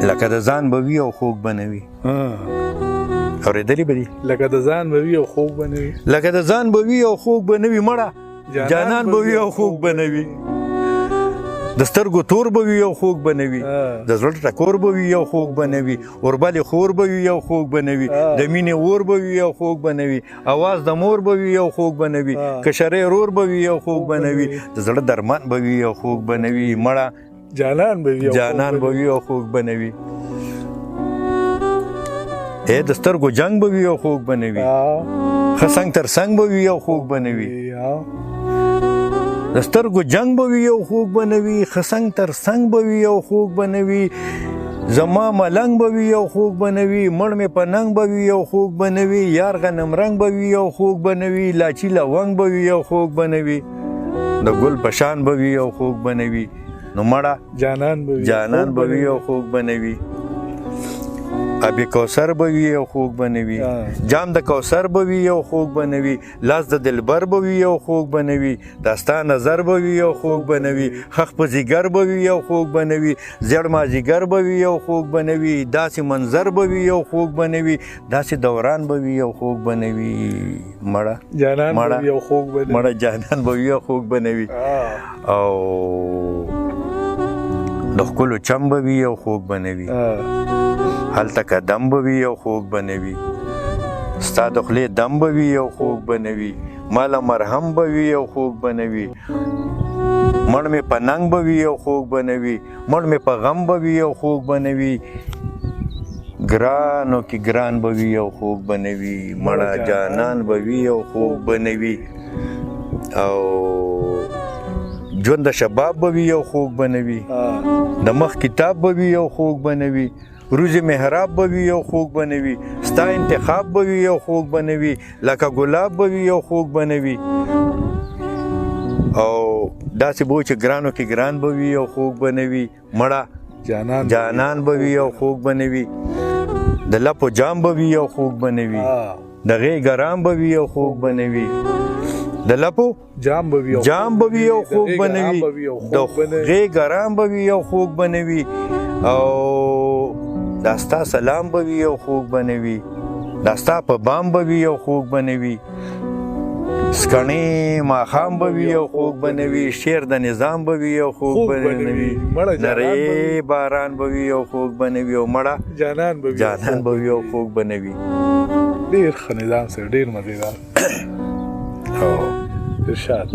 لکه د ځان به وي او خوږ به نه وي. اورېدلې به دي؟ لکه د ځان به وي او خوږ به نه وي. لکه د ځان به وي او خوږ به نه وي مړه، جانان به وي او خوږ به نه وي. د سترګو تور به وي او خوږ به نه وي، د زړه ټکور به وي او خوږ به نه وي، اوربلې خور به وي او خوږ به نه وي، د مینې اور به وي او خوږ به نه وي، اواز د مور به وي او خوږ به نه وي، کشرې رور به وي او خوږ به نه وي، د زړه درمان به وي او خوږ به نه وي مړه، جانان به وي او خوږ به نه وي. د سترګو جنگ به وي او خوږ به نه وي، ښه څنګ تر څنګ به وي او خوږ به نه وي. د سترګو جنگ به وي او خوږ به نه وي، ښه څنګ تر څنګ به وي او خوږ به نه وي. زما ملنګ به وي او خوږ به نه وي، مړ مې په ننګ به وي او خوږ به نه وي، یار غنم رنګ به وي او خوږ به نه وي، لاچي لونګ به وي او خوږ به نه وي، د ګل په شان به وي او خوږ به نه وي. نو مړه جانان به وي او خوږ به نه وي. ابي کوثر به وي او خوږ به نه وي، جام د کوثر به وي او خوږ به نه وي، لاس د دلبر به وي او خوږ به نه وي، داستا نظر به وي او خوږ به نه وي، خخ په ځیګر به وي او خوږ به نه وي، زیړ مازیګر به وي او خوږ به نه وي، داسې منظر به وي او خوږ به نه وي، داسې دوران به وي او خوږ به نه وي. مړه جانان به وي او خوږ به نه وي. او د ښکلو چم به وي او خوږ به نه وي، هلته قدم به وي او خوږ به نه وي، ستا د خولې دم به وي او خوږ به نه وي، ماله مرهم به وي او خوږ به نه وي، مړ مې په ننګ به وي او خوږ به نه وي، مړ مې په غم به وي او خوږ به نه وي، ګرانو کې ګران به وي او خوږ به نه وي، مړه جانان به وي او خوږ به نه وي. او ژوند د شباب به وي او خوږ به نه وي، د مخ کتاب به وي او خوږ به نه وي، روز محراب به وي او خوږ به نه وي، ستا انتخاب به وي او خوږ به نه وي، لکه ګلاب به وي او خوږ به نه وي. او داسې به چې ګرانو کې ګران به وي او خوږ به نه وي، مړه جانان به وي او خوږ به نه وي، د لپو جام به وي او خوږ به نه وي، د غېږ ارام به وي او خوږ به نه وي، د لپو جام به وي او خوږ به نه وي، د غېږ ارام به وي او خوږ به نه وي، او داستا سلام به وي او خوږ به نه وي، داستا په بام به وي او خوږ به نه وي، سکڼې ماښام به وي او خوږ به نه وي، شعر د نظام به وي او خوږ به نه وي، نری باران به وي او خوږ به نه وي، او مړه جانان به وي او خوږ به نه وي. ډېر ښه نظام سره ډېر مزېدار. ارشاد